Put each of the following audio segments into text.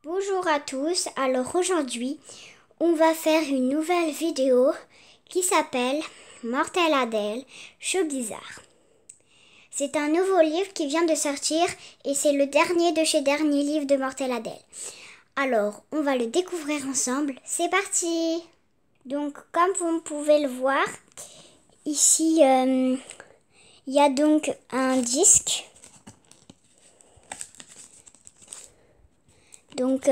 Bonjour à tous, alors aujourd'hui on va faire une nouvelle vidéo qui s'appelle Mortelle Adèle, Show Bizarre. C'est un nouveau livre qui vient de sortir et c'est le dernier de chez Dernier Livre de Mortelle Adèle. Alors on va le découvrir ensemble, c'est parti! Donc comme vous pouvez le voir, ici il y a donc un disque. Donc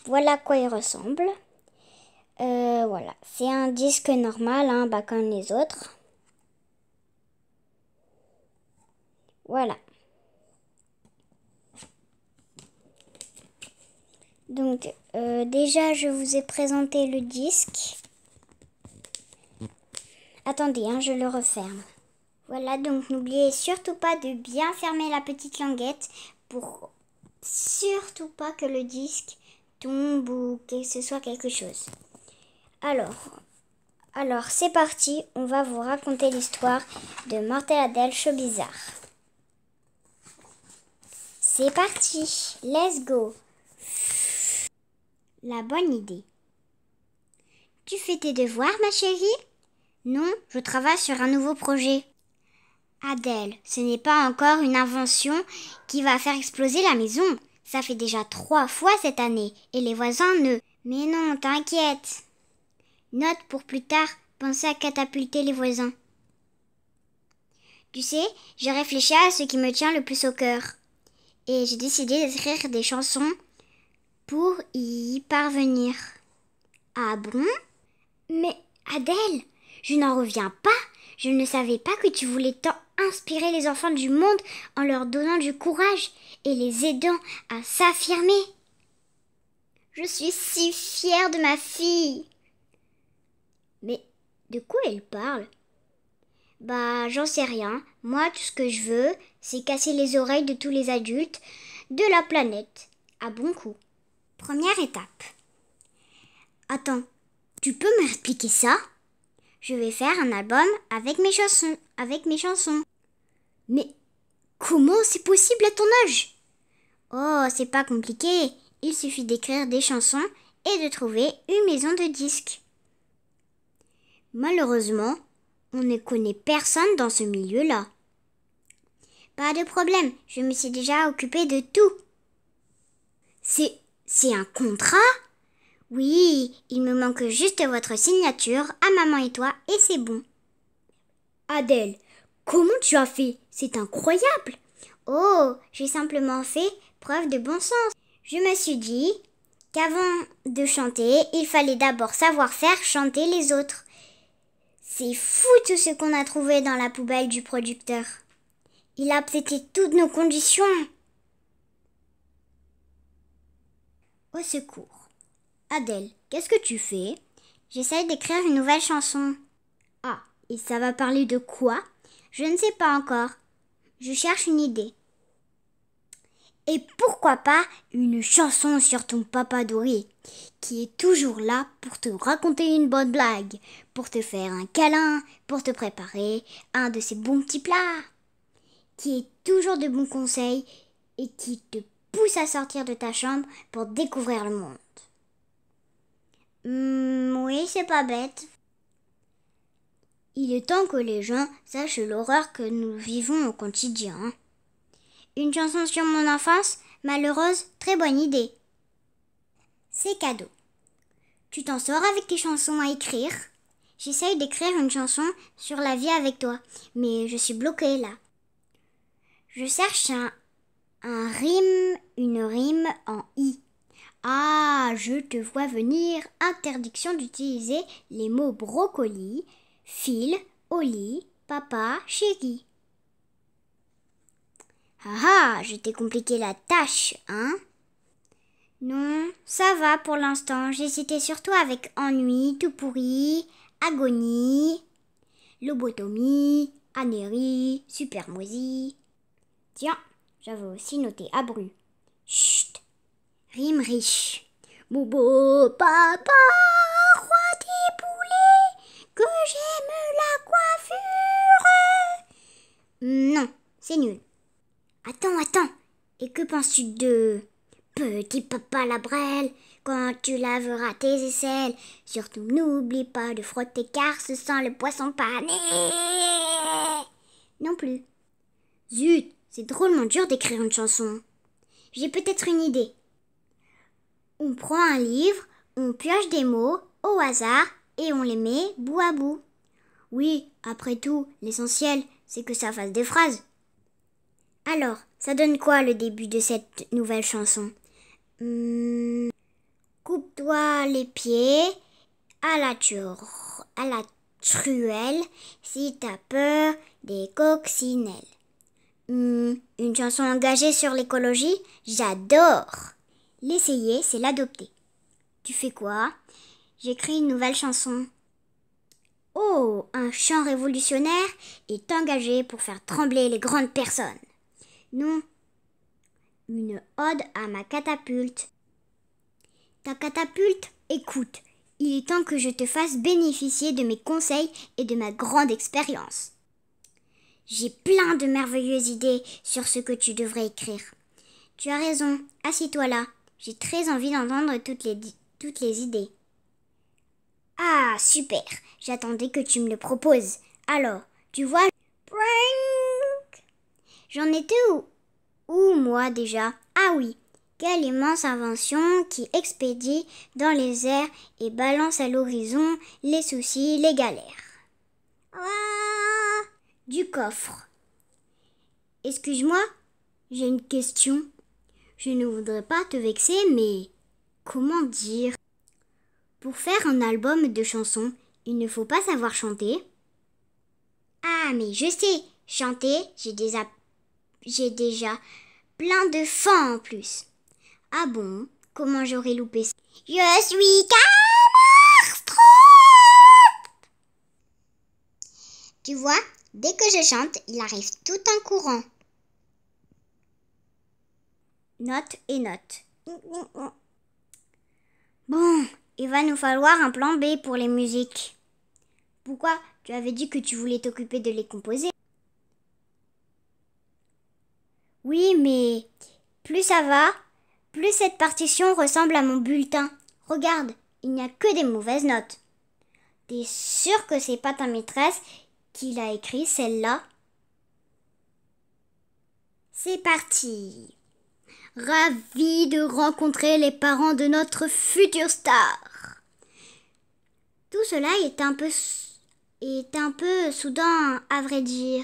voilà à quoi il ressemble. Voilà, c'est un disque normal, comme les autres. Voilà. Donc déjà je vous ai présenté le disque. Attendez, je le referme. Voilà, donc n'oubliez surtout pas de bien fermer la petite languette pour surtout pas que le disque tombe ou que ce soit quelque chose. Alors c'est parti, on va vous raconter l'histoire de Mortelle Adèle, Show Bizarre. C'est parti, let's go. La bonne idée. Tu fais tes devoirs, ma chérie? Non, je travaille sur un nouveau projet. Adèle, ce n'est pas encore une invention qui va faire exploser la maison. Ça fait déjà 3 fois cette année et les voisins ne... Mais non, t'inquiète. Note pour plus tard, pensez à catapulter les voisins. Tu sais, j'ai réfléchi à ce qui me tient le plus au cœur. Et j'ai décidé d'écrire des chansons pour y parvenir. Ah bon? Mais Adèle, je n'en reviens pas. Je ne savais pas que tu voulais tant inspirer les enfants du monde en leur donnant du courage et les aidant à s'affirmer. Je suis si fière de ma fille. Mais de quoi elle parle? Bah, j'en sais rien. Moi, tout ce que je veux, c'est casser les oreilles de tous les adultes de la planète. À bon coup. Première étape. Attends, tu peux m'expliquer ça? Je vais faire un album avec mes chansons. Mais comment c'est possible à ton âge? Oh, c'est pas compliqué. Il suffit d'écrire des chansons et de trouver une maison de disques. Malheureusement, on ne connaît personne dans ce milieu-là. Pas de problème, je me suis déjà occupée de tout. C'est un contrat? Oui, il me manque juste votre signature à maman et toi et c'est bon. Adèle, comment tu as fait? C'est incroyable! Oh, j'ai simplement fait preuve de bon sens. Je me suis dit qu'avant de chanter, il fallait d'abord savoir faire chanter les autres. C'est fou tout ce qu'on a trouvé dans la poubelle du producteur. Il a accepté toutes nos conditions. Au secours. Adèle, qu'est-ce que tu fais? J'essaye d'écrire une nouvelle chanson. Ah, et ça va parler de quoi? Je ne sais pas encore. Je cherche une idée. Et pourquoi pas une chanson sur ton papa doré, qui est toujours là pour te raconter une bonne blague, pour te faire un câlin, pour te préparer un de ses bons petits plats, qui est toujours de bons conseils et qui te pousse à sortir de ta chambre pour découvrir le monde. Oui, c'est pas bête. Il est temps que les gens sachent l'horreur que nous vivons au quotidien. Une chanson sur mon enfance, malheureuse, très bonne idée. C'est cadeau. Tu t'en sors avec tes chansons à écrire? J'essaye d'écrire une chanson sur la vie avec toi, mais je suis bloquée là. Je cherche une rime en i. Ah, je te vois venir. Interdiction d'utiliser les mots brocoli, fil, au lit, papa, chéri. Ah, je t'ai compliqué la tâche, hein? Non, ça va pour l'instant. J'hésitais surtout avec ennui, tout pourri, agonie, lobotomie, anérie, supermosie. Tiens, j'avais aussi noté abru. Chut, rime riche. Mon beau papa, roi des poulets, que j'aime la coiffure. Non, c'est nul. Attends. Et que penses-tu de Petit Papa Labrelle quand tu laveras tes aisselles? Surtout n'oublie pas de frotter car ce sent le poisson pané. Non plus. Zut, c'est drôlement dur d'écrire une chanson. J'ai peut-être une idée. On prend un livre, on pioche des mots au hasard et on les met bout à bout. Oui, après tout, l'essentiel, c'est que ça fasse des phrases. Alors, ça donne quoi le début de cette nouvelle chanson? Coupe-toi les pieds à la truelle si t'as peur des coccinelles. Une chanson engagée sur l'écologie? J'adore! L'essayer, c'est l'adopter. Tu fais quoi? J'écris une nouvelle chanson. Oh, un chant révolutionnaire est engagé pour faire trembler les grandes personnes. Non, une ode à ma catapulte. Ta catapulte, écoute, il est temps que je te fasse bénéficier de mes conseils et de ma grande expérience. J'ai plein de merveilleuses idées sur ce que tu devrais écrire. Tu as raison, assieds-toi là. J'ai très envie d'entendre toutes les idées. Ah, super, j'attendais que tu me le proposes. Alors, tu vois, j'en étais où moi déjà? Ah oui, quelle immense invention qui expédie dans les airs et balance à l'horizon les soucis, les galères. Ah, du coffre. Excuse-moi, j'ai une question. Je ne voudrais pas te vexer, mais comment dire? Pour faire un album de chansons, il ne faut pas savoir chanter. Ah, mais je sais, chanter, j'ai déjà plein de fins en plus. Ah bon? Comment j'aurais loupé ça? Je suis Camastro! Tu vois, dès que je chante, il arrive tout en courant. Note et note. Bon, il va nous falloir un plan B pour les musiques. Pourquoi? Tu avais dit que tu voulais t'occuper de les composer. Oui, mais plus ça va, plus cette partition ressemble à mon bulletin. Regarde, il n'y a que des mauvaises notes. T'es sûre que c'est pas ta maîtresse qui l'a écrit celle-là? C'est parti. Ravi de rencontrer les parents de notre future star. Tout cela est un peu soudain, à vrai dire.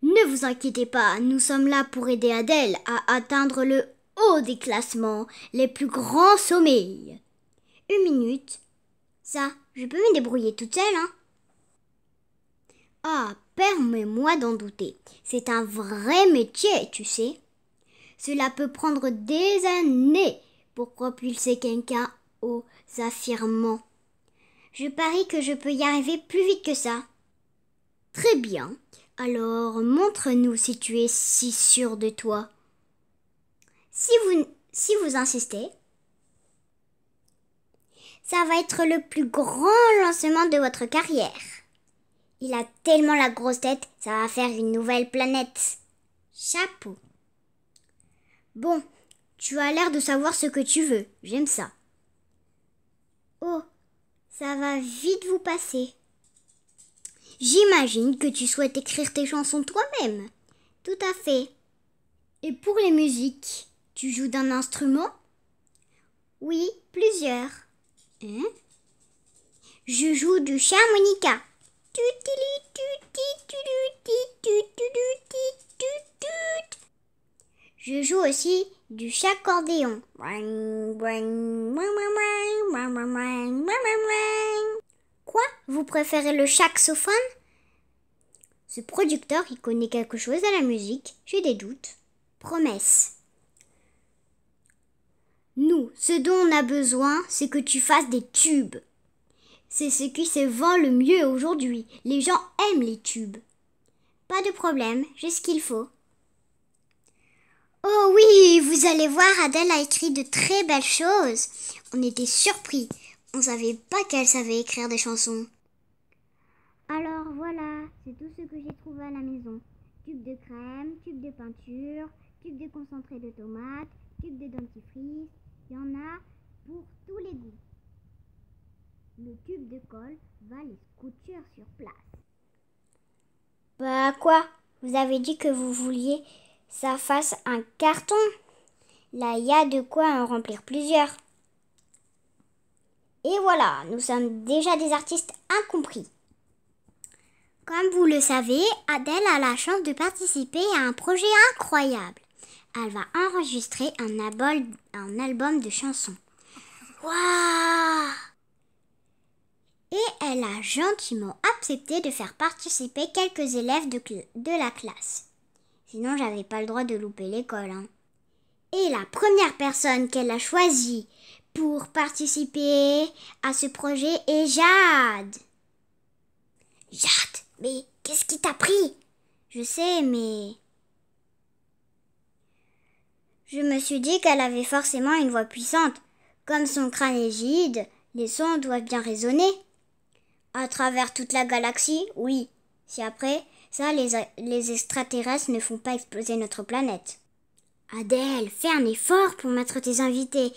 Ne vous inquiétez pas, nous sommes là pour aider Adèle à atteindre le haut des classements, les plus grands sommets. Une minute. Ça, je peux me débrouiller toute seule, hein? Ah, permets-moi d'en douter. C'est un vrai métier, tu sais. Cela peut prendre des années pour propulser quelqu'un aux affirmants. Je parie que je peux y arriver plus vite que ça. Très bien. Alors, montre-nous si tu es si sûr de toi. Si vous insistez, ça va être le plus grand lancement de votre carrière. Il a tellement la grosse tête, ça va faire une nouvelle planète. Chapeau. Bon, tu as l'air de savoir ce que tu veux. J'aime ça. Oh, ça va vite vous passer. J'imagine que tu souhaites écrire tes chansons toi-même. Tout à fait. Et pour les musiques, tu joues d'un instrument? Oui, plusieurs. Hein? Je joue du harmonica. Je joue aussi du accordéon. Quoi? Vous préférez le saxophone? Ce producteur, il connaît quelque chose à la musique. J'ai des doutes. Promesse. Nous, ce dont on a besoin, c'est que tu fasses des tubes. C'est ce qui se vend le mieux aujourd'hui. Les gens aiment les tubes. Pas de problème, j'ai ce qu'il faut. Oh oui, vous allez voir, Adèle a écrit de très belles choses. On était surpris. On savait pas qu'elle savait écrire des chansons. Alors voilà, c'est tout ce que j'ai trouvé à la maison. tube de crème, tube de peinture, tube de concentré de tomate, tube de dentifrice. Il y en a pour tous les goûts. Le tube de colle va les scouture sur place. Bah quoi? Vous avez dit que vous vouliez ça fasse un carton? Là, il y a de quoi en remplir plusieurs. Et voilà, nous sommes déjà des artistes incompris. Comme vous le savez, Adèle a la chance de participer à un projet incroyable. Elle va enregistrer un album de chansons. Waouh! Et elle a gentiment accepté de faire participer quelques élèves de la classe. Sinon, j'avais pas le droit de louper l'école. Et la première personne qu'elle a choisie pour participer à ce projet est Jade. Jade, mais qu'est-ce qui t'a pris? Je sais, mais... Je me suis dit qu'elle avait forcément une voix puissante. Comme son crâne est vide, les sons doivent bien résonner. À travers toute la galaxie, oui. Si après, ça, les extraterrestres ne font pas exploser notre planète. Adèle, fais un effort pour mettre tes invités.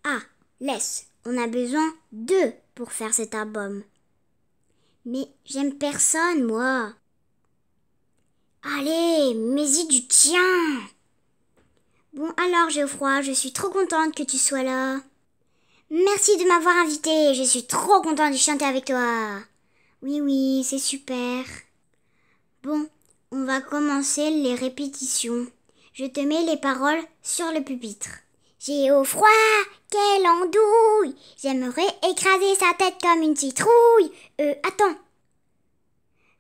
Ah, laisse, on a besoin d'eux pour faire cet album. Mais j'aime personne, moi. Allez, mets-y du tien. Bon alors Geoffroy, je suis trop contente que tu sois là. Merci de m'avoir invitée, je suis trop contente de chanter avec toi. Oui, c'est super. Bon, on va commencer les répétitions. Je te mets les paroles sur le pupitre. Geoffroy, quelle andouille! J'aimerais écraser sa tête comme une citrouille. Attends.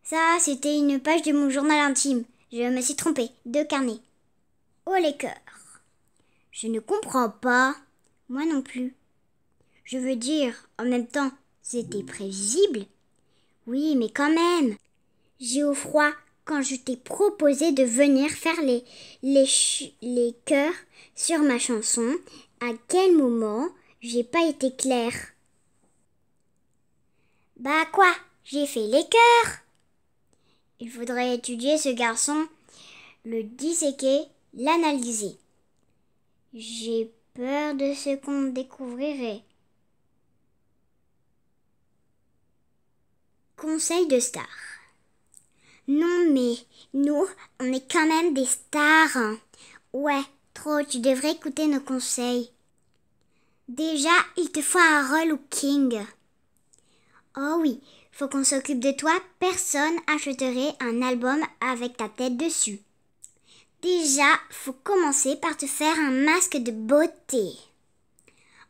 Ça, c'était une page de mon journal intime. Je me suis trompée. 2 carnets. Oh les cœurs. Je ne comprends pas. Moi non plus. Je veux dire, en même temps, c'était prévisible. Oui, mais quand même. Geoffroy, quand je t'ai proposé de venir faire les chœurs sur ma chanson, à quel moment j'ai pas été claire? Bah quoi? J'ai fait les chœurs. Il faudrait étudier ce garçon, le disséquer, l'analyser. J'ai peur de ce qu'on découvrirait. Conseil de star. Non mais, nous, on est quand même des stars. Ouais, trop, tu devrais écouter nos conseils. Déjà, il te faut un relooking. Oh oui, faut qu'on s'occupe de toi, personne achèterait un album avec ta tête dessus. Déjà, faut commencer par te faire un masque de beauté.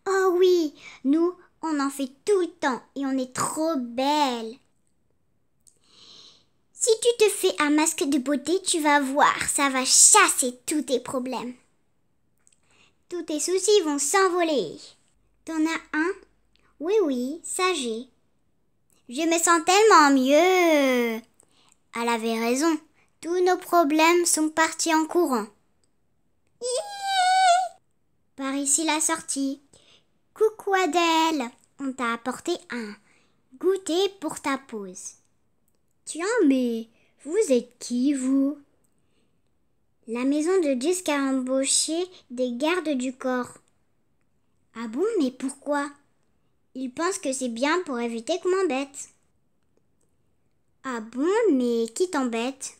Oh oui, nous, on en fait tout le temps et on est trop belles. Si tu te fais un masque de beauté, tu vas voir, ça va chasser tous tes problèmes. Tous tes soucis vont s'envoler. T'en as un? Oui, ça j'ai. Je me sens tellement mieux. Elle avait raison. Tous nos problèmes sont partis en courant. Par ici la sortie. Coucou Adèle. On t'a apporté un goûter pour ta pause. Tiens, mais vous êtes qui, vous? La maison de disques a embauché des gardes du corps. Ah bon, mais pourquoi? Ils pensent que c'est bien pour éviter qu'on m'embête. Ah bon, mais qui t'embête?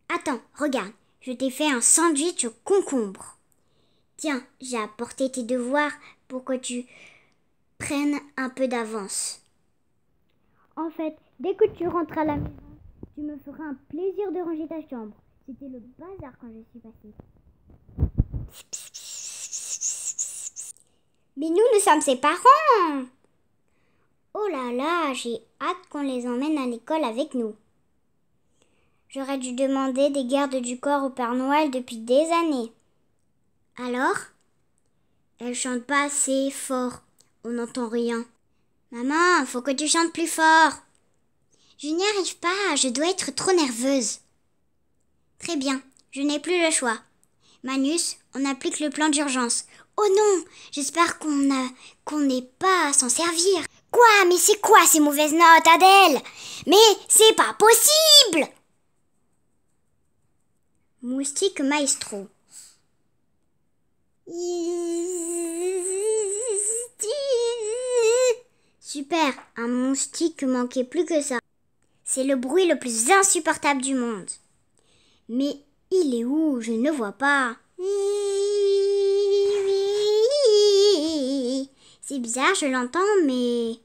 Attends, regarde, je t'ai fait un sandwich au concombre. Tiens, j'ai apporté tes devoirs pour que tu prennes un peu d'avance. En fait, dès que tu rentres à la maison, tu me feras un plaisir de ranger ta chambre. C'était le bazar quand je suis passée. Mais nous sommes ses parents. Oh là là, j'ai hâte qu'on les emmène à l'école avec nous. J'aurais dû demander des gardes du corps au Père Noël depuis des années. Alors? Elle chante pas assez fort. On n'entend rien. Maman, faut que tu chantes plus fort. Je n'y arrive pas, je dois être trop nerveuse. Très bien, je n'ai plus le choix. Manus, on applique le plan d'urgence. Oh non, j'espère qu'on n'est pas à s'en servir. Quoi? Mais c'est quoi ces mauvaises notes, Adèle? Mais c'est pas possible! Moustique maestro. Super, un moustique manquait plus que ça. C'est le bruit le plus insupportable du monde. Mais il est où? Je ne le vois pas. C'est bizarre, je l'entends, mais...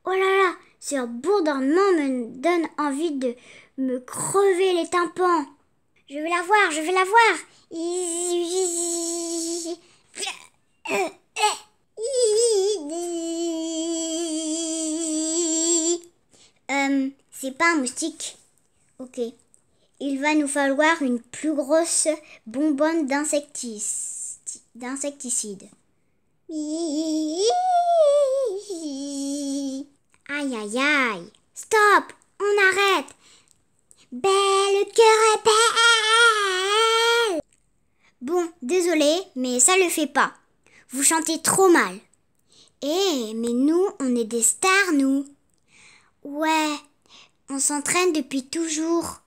Oh là là, ce bourdonnement me donne envie de me crever les tympans. Je vais la voir, je vais la voir. C'est pas un moustique. Ok. Il va nous falloir une plus grosse bonbonne d'insecticide. Aïe aïe aïe. Stop, on arrête. Belle cœur est belle. Bon, désolé, mais ça le fait pas. Vous chantez trop mal. Mais nous, on est des stars, nous. Ouais, on s'entraîne depuis toujours.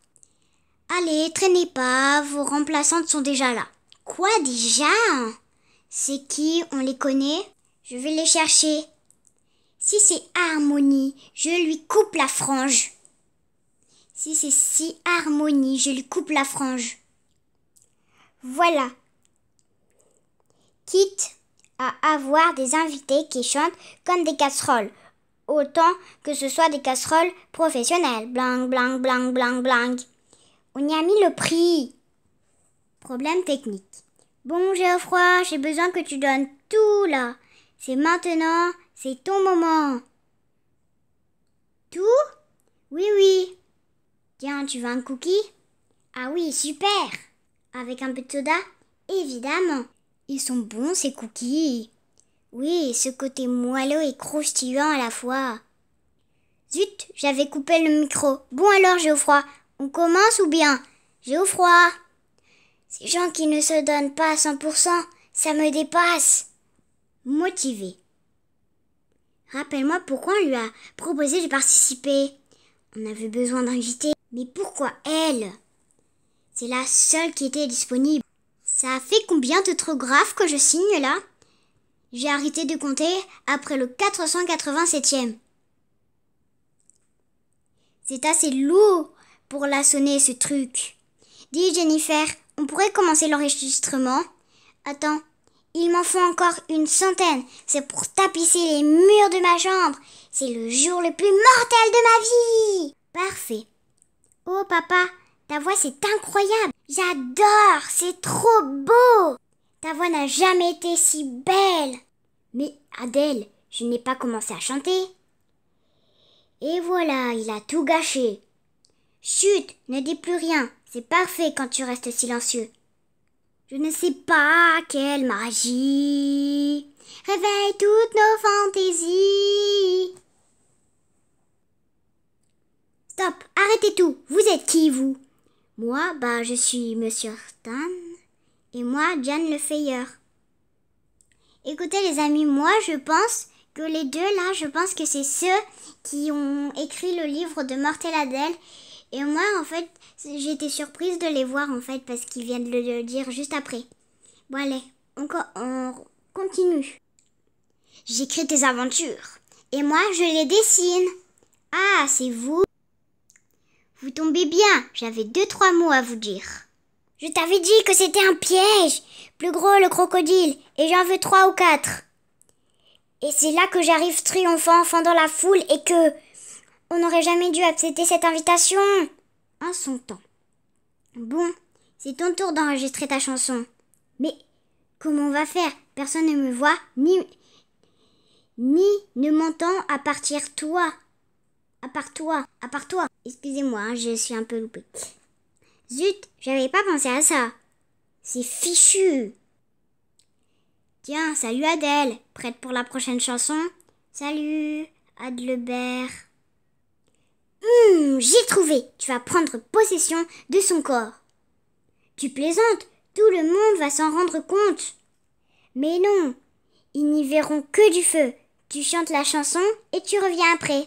Allez, traînez pas, vos remplaçantes sont déjà là. Quoi déjà? C'est qui? On les connaît? Je vais les chercher. Si c'est Harmonie, je lui coupe la frange. Si c'est Harmonie, je lui coupe la frange. Voilà. Quitte à avoir des invités qui chantent comme des casseroles. Autant que ce soit des casseroles professionnelles. Blang, blang, blang, blang, blang. On y a mis le prix. Problème technique. Bon, Geoffroy, j'ai besoin que tu donnes tout là. C'est maintenant, c'est ton moment. Tout? Oui, oui. Tiens, tu veux un cookie? Ah oui, super. Avec un peu de soda? Évidemment. Ils sont bons ces cookies. Oui, ce côté moelleux et croustillant à la fois. Zut, j'avais coupé le micro. Bon alors, Geoffroy, on commence ou bien? Geoffroy. Ces gens qui ne se donnent pas à 100%, ça me dépasse. Motivé. Rappelle-moi pourquoi on lui a proposé de participer. On avait besoin d'invités. Mais pourquoi elle? C'est la seule qui était disponible. Ça a fait combien d'autographes que je signe là? J'ai arrêté de compter après le 487e. C'est assez lourd pour la sonner ce truc. Dis Jennifer, on pourrait commencer l'enregistrement? Attends, il m'en faut encore une centaine. C'est pour tapisser les murs de ma chambre. C'est le jour le plus mortel de ma vie. Parfait. Oh papa, ta voix c'est incroyable. J'adore, c'est trop beau. Ta voix n'a jamais été si belle. Mais Adèle, je n'ai pas commencé à chanter. Et voilà, il a tout gâché. Chut, ne dis plus rien. C'est parfait quand tu restes silencieux. Je ne sais pas quelle magie réveille toutes nos fantaisies. Stop, arrêtez tout. Vous êtes qui, vous? Moi, je suis Monsieur Stan. Et moi, Jeanne Lefeyer. Écoutez les amis, moi je pense que les deux là, je pense que c'est ceux qui ont écrit le livre de Mortel Adèle. Et moi en fait, j'ai été surprise de les voir en fait parce qu'ils viennent de le dire juste après. Bon allez, on continue. J'écris tes aventures et moi je les dessine. Ah, c'est vous? Vous tombez bien, j'avais 2-3 mots à vous dire. Je t'avais dit que c'était un piège. Plus gros le crocodile. Et j'en veux 3 ou 4. Et c'est là que j'arrive triomphant dans la foule et que on n'aurait jamais dû accepter cette invitation. En son temps. Bon, c'est ton tour d'enregistrer ta chanson. Mais comment on va faire? Personne ne me voit, ni ne m'entend à part toi. Excusez-moi, je suis un peu loupée. Zut, j'avais pas pensé à ça. C'est fichu. Tiens, salut Adèle. Prête pour la prochaine chanson? Salut, Adelbert. J'ai trouvé. Tu vas prendre possession de son corps. Tu plaisantes? Tout le monde va s'en rendre compte. Mais non, ils n'y verront que du feu. Tu chantes la chanson et tu reviens après.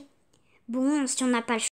Bon, si on n'a pas le choix.